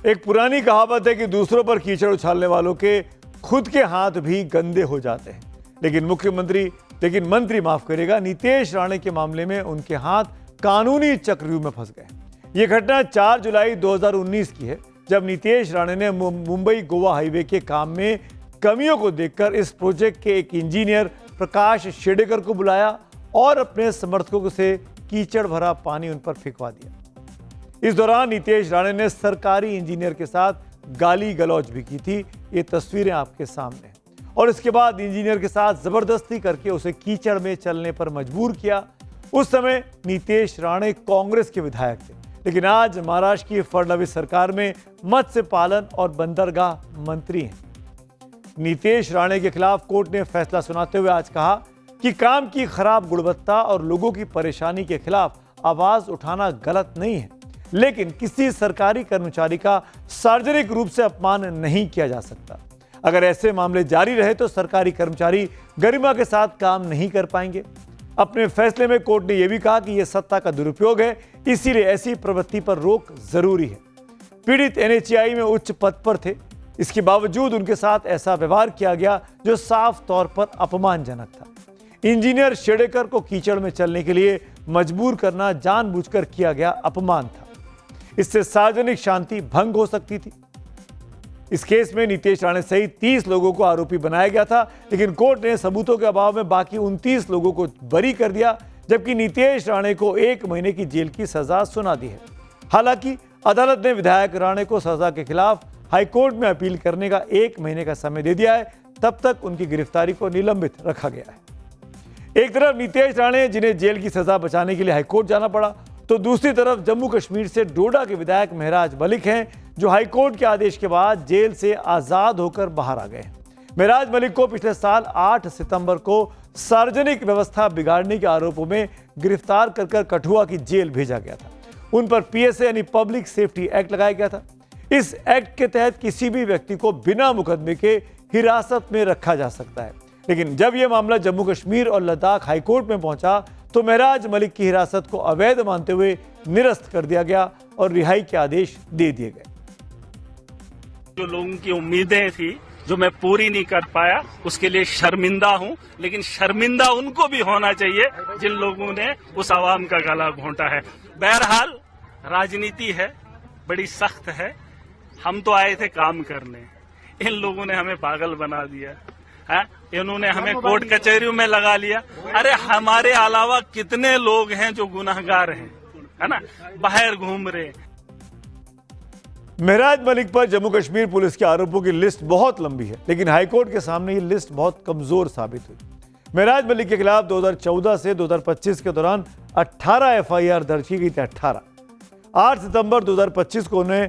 एक पुरानी कहावत है कि दूसरों पर कीचड़ उछालने वालों के खुद के हाथ भी गंदे हो जाते हैं। लेकिन मंत्री माफ करेगा, नीतेश राणे के मामले में उनके हाथ कानूनी चक्रव्यूह में फंस गए। ये घटना 4 जुलाई 2019 की है, जब नीतेश राणे ने मुंबई गोवा हाईवे के काम में कमियों को देखकर इस प्रोजेक्ट के एक इंजीनियर प्रकाश शेडेकर को बुलाया और अपने समर्थकों से कीचड़ भरा पानी उन पर फेंकवा दिया। इस दौरान नीतेश राणे ने सरकारी इंजीनियर के साथ गाली गलौज भी की थी। ये तस्वीरें आपके सामने हैं। और इसके बाद इंजीनियर के साथ जबरदस्ती करके उसे कीचड़ में चलने पर मजबूर किया। उस समय नीतेश राणे कांग्रेस के विधायक थे, लेकिन आज महाराष्ट्र की फडणवीस सरकार में मत्स्य पालन और बंदरगाह मंत्री हैं। नीतेश राणे के खिलाफ कोर्ट ने फैसला सुनाते हुए आज कहा कि काम की खराब गुणवत्ता और लोगों की परेशानी के खिलाफ आवाज उठाना गलत नहीं है, लेकिन किसी सरकारी कर्मचारी का सार्वजनिक रूप से अपमान नहीं किया जा सकता। अगर ऐसे मामले जारी रहे तो सरकारी कर्मचारी गरिमा के साथ काम नहीं कर पाएंगे। अपने फैसले में कोर्ट ने यह भी कहा कि यह सत्ता का दुरुपयोग है, इसीलिए ऐसी प्रवृत्ति पर रोक जरूरी है। पीड़ित एनएचएआई में उच्च पद पर थे, इसके बावजूद उनके साथ ऐसा व्यवहार किया गया जो साफ तौर पर अपमानजनक था। इंजीनियर शेडेकर को कीचड़ में चलने के लिए मजबूर करना जानबूझकर किया गया अपमान था। इससे सार्वजनिक शांति भंग हो सकती थी। इस केस में नीतेश राणे सहित 30 लोगों को आरोपी बनाया गया था, लेकिन कोर्ट ने सबूतों के अभाव में बाकी 29 लोगों को बरी कर दिया, जबकि नीतेश राणे को 1 महीने की जेल की सजा सुना दी है। हालांकि अदालत ने विधायक राणे को सजा के खिलाफ हाईकोर्ट में अपील करने का 1 महीने का समय दे दिया है। तब तक उनकी गिरफ्तारी को निलंबित रखा गया है। एक तरफ नीतेश राणे, जिन्हें जेल की सजा बचाने के लिए हाईकोर्ट जाना पड़ा, तो दूसरी तरफ जम्मू कश्मीर से डोडा के विधायक महराज मलिक हैं, जो हाईकोर्ट के आदेश के बाद जेल से आजाद होकर बाहर आ गए। महराज मलिक को पिछले साल 8 सितंबर को सार्वजनिक व्यवस्था बिगाड़ने के आरोपों में गिरफ्तार कर कठुआ की जेल भेजा गया था। उन पर पीएसए यानी पब्लिक सेफ्टी एक्ट लगाया गया था। इस एक्ट के तहत किसी भी व्यक्ति को बिना मुकदमे के हिरासत में रखा जा सकता है, लेकिन जब यह मामला जम्मू कश्मीर और लद्दाख हाईकोर्ट में पहुंचा तो महराज मलिक की हिरासत को अवैध मानते हुए निरस्त कर दिया गया और रिहाई के आदेश दे दिए गए। जो लोगों की उम्मीदें थी जो मैं पूरी नहीं कर पाया, उसके लिए शर्मिंदा हूं, लेकिन शर्मिंदा उनको भी होना चाहिए जिन लोगों ने उस आवाम का गला घोंटा है। बहरहाल राजनीति है, बड़ी सख्त है। हम तो आए थे काम करने, इन लोगों ने हमें पागल बना दिया है। इन्होंने हमें कोर्ट कचहरियों में लगा लिया। अरे हमारे अलावा कितने लोग हैं जो गुनहगार हैं, है ना, बाहर घूम रहे। महराज मलिक पर जम्मू कश्मीर पुलिस के आरोपों की लिस्ट बहुत लंबी है, लेकिन हाईकोर्ट के सामने ये लिस्ट बहुत कमजोर साबित हुई। महराज मलिक के खिलाफ 2014 से 2025 के दौरान 18 एफआईआर दर्ज की गई थी। 8 सितंबर 2025 को उन्हें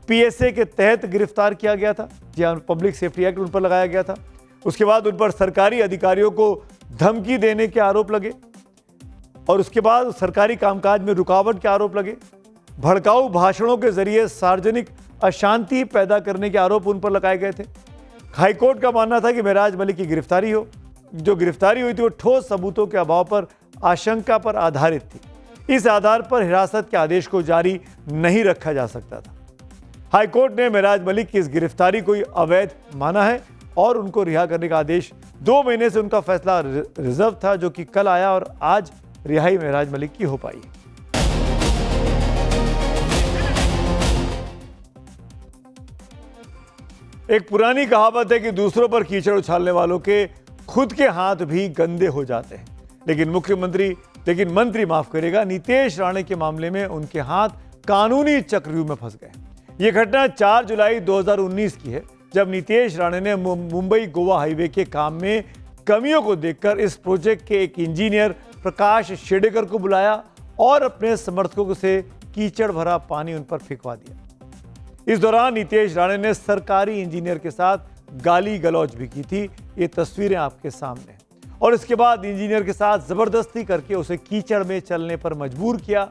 पीएसए के तहत गिरफ्तार किया गया था। जी हाँ, पब्लिक सेफ्टी एक्ट उन पर लगाया गया था। उसके बाद उन पर सरकारी अधिकारियों को धमकी देने के आरोप लगे और उसके बाद सरकारी कामकाज में रुकावट के आरोप लगे। भड़काऊ भाषणों के जरिए सार्वजनिक अशांति पैदा करने के आरोप उन पर लगाए गए थे। हाईकोर्ट का मानना था कि महराज मलिक की गिरफ्तारी हुई थी वो ठोस सबूतों के अभाव पर आशंका पर आधारित थी। इस आधार पर हिरासत के आदेश को जारी नहीं रखा जा सकता था। हाईकोर्ट ने महराज मलिक की इस गिरफ्तारी को अवैध माना है और उनको रिहा करने का आदेश 2 महीने से उनका फैसला रिजर्व था, जो कि कल आया और आज रिहाई महराज मलिक की हो पाई। एक पुरानी कहावत है कि दूसरों पर कीचड़ उछालने वालों के खुद के हाथ भी गंदे हो जाते हैं। लेकिन मंत्री माफ करेगा, नीतेश राणे के मामले में उनके हाथ कानूनी चक्रव्यूह में फंस गए। यह घटना 4 जुलाई 2019 की है, जब नीतेश राणे ने मुंबई गोवा हाईवे के काम में कमियों को देखकर इस प्रोजेक्ट के एक इंजीनियर प्रकाश शेडेकर को बुलाया और अपने समर्थकों से कीचड़ भरा पानी उन पर फेंकवा दिया। इस दौरान नीतेश राणे ने सरकारी इंजीनियर के साथ गाली गलौज भी की थी। ये तस्वीरें आपके सामने हैं। और इसके बाद इंजीनियर के साथ जबरदस्ती करके उसे कीचड़ में चलने पर मजबूर किया।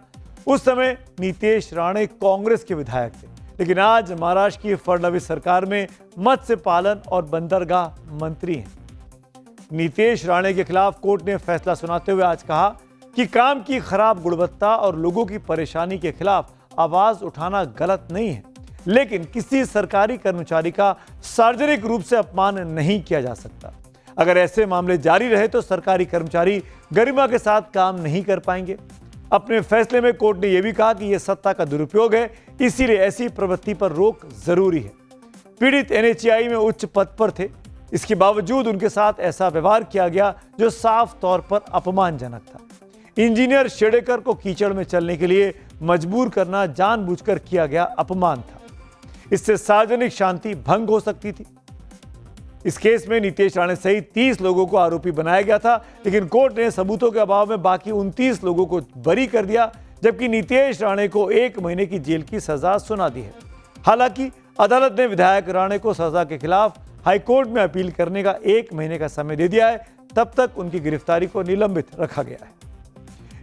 उस समय नीतेश राणे कांग्रेस के विधायक थे, लेकिन आज महाराष्ट्र की फडणवीस सरकार में मत्स्य पालन और बंदरगाह मंत्री हैं। नीतेश राणे के खिलाफ कोर्ट ने फैसला सुनाते हुए आज कहा कि काम की खराब गुणवत्ता और लोगों की परेशानी के खिलाफ आवाज उठाना गलत नहीं है, लेकिन किसी सरकारी कर्मचारी का सार्वजनिक रूप से अपमान नहीं किया जा सकता। अगर ऐसे मामले जारी रहे तो सरकारी कर्मचारी गरिमा के साथ काम नहीं कर पाएंगे। अपने फैसले में कोर्ट ने यह भी कहा कि यह सत्ता का दुरुपयोग है, इसीलिए ऐसी प्रवृत्ति पर रोक जरूरी है। पीड़ित एनएचएआई में उच्च पद पर थे, इसके बावजूद उनके साथ ऐसा व्यवहार किया गया जो साफ तौर पर अपमानजनक था। इंजीनियर शेडेकर को कीचड़ में चलने के लिए मजबूर करना जानबूझकर किया गया अपमान था। इससे सार्वजनिक शांति भंग हो सकती थी। इस केस में नीतीश राणे सहित 30 लोगों को आरोपी बनाया गया था, लेकिन कोर्ट ने सबूतों के अभाव में बाकी 29 लोगों को बरी कर दिया, जबकि नीतीश राणे को 1 महीने की जेल की सजा सुना दी है। हालांकि अदालत ने विधायक राणे को सजा के खिलाफ हाईकोर्ट में अपील करने का 1 महीने का समय दे दिया है। तब तक उनकी गिरफ्तारी को निलंबित रखा गया है।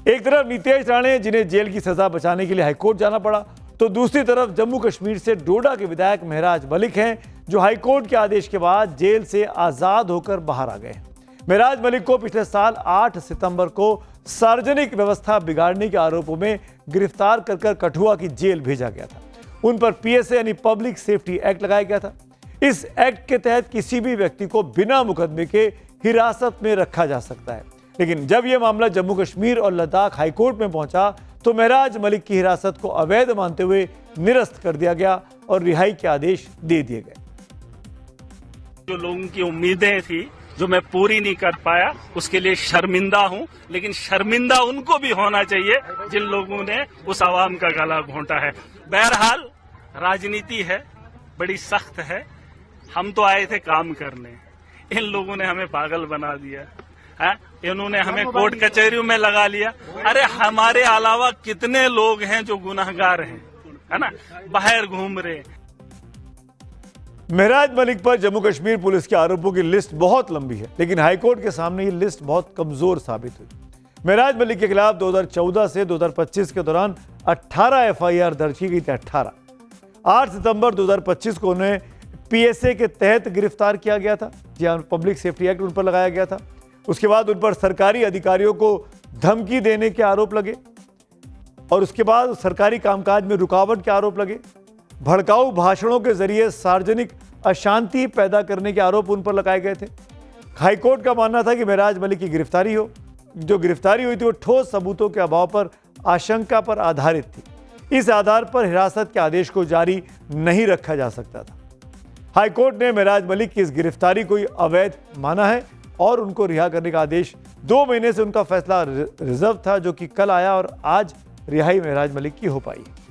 एक तरफ नीतीश राणे, जिन्हें जेल की सजा बचाने के लिए हाईकोर्ट जाना पड़ा, तो दूसरी तरफ जम्मू कश्मीर से डोडा के विधायक महराज मलिक हैं, जो हाईकोर्ट के आदेश के बाद जेल से आजाद होकर बाहर आ गए। महराज मलिक को पिछले साल 8 सितंबर को सार्वजनिक व्यवस्था बिगाड़ने के आरोपों में गिरफ्तार कर कठुआ की जेल भेजा गया था। उन पर पीएसए यानी पब्लिक सेफ्टी एक्ट लगाया गया था। इस एक्ट के तहत किसी भी व्यक्ति को बिना मुकदमे के हिरासत में रखा जा सकता है, लेकिन जब यह मामला जम्मू कश्मीर और लद्दाख हाईकोर्ट में पहुंचा तो महराज मलिक की हिरासत को अवैध मानते हुए निरस्त कर दिया गया और रिहाई के आदेश दे दिए गए। जो लोगों की उम्मीदें थी जो मैं पूरी नहीं कर पाया, उसके लिए शर्मिंदा हूं, लेकिन शर्मिंदा उनको भी होना चाहिए जिन लोगों ने उस आवाम का गला घोंटा है। बहरहाल राजनीति है, बड़ी सख्त है। हम तो आए थे काम करने, इन लोगों ने हमें पागल बना दिया है। इन्होंने हमें कोर्ट कचहरियों में लगा लिया। अरे हमारे अलावा कितने लोग हैं जो गुनहगार हैं, है ना, बाहर घूम रहे। महराज मलिक पर जम्मू कश्मीर पुलिस के आरोपों की लिस्ट बहुत लंबी है, लेकिन हाईकोर्ट के सामने ये लिस्ट बहुत कमजोर साबित हुई। महराज मलिक के खिलाफ 2014 से 2025 के दौरान 18 एफआईआर दर्ज की गई थी। 8 सितंबर 2025 को उन्हें पीएसए के तहत गिरफ्तार किया गया था, जहां पब्लिक सेफ्टी एक्ट उन पर लगाया गया था। उसके बाद उन पर सरकारी अधिकारियों को धमकी देने के आरोप लगे और उसके बाद सरकारी कामकाज में रुकावट के आरोप लगे। भड़काऊ भाषणों के जरिए सार्वजनिक अशांति पैदा करने के आरोप उन पर लगाए गए थे। हाईकोर्ट का मानना था कि महराज मलिक की गिरफ्तारी हुई थी वो ठोस सबूतों के अभाव पर आशंका पर आधारित थी। इस आधार पर हिरासत के आदेश को जारी नहीं रखा जा सकता था। हाईकोर्ट ने महराज मलिक की इस गिरफ्तारी को अवैध माना है और उनको रिहा करने का आदेश 2 महीने से उनका फैसला रिजर्व था, जो कि कल आया और आज रिहाई महराज मलिक की हो पाई है।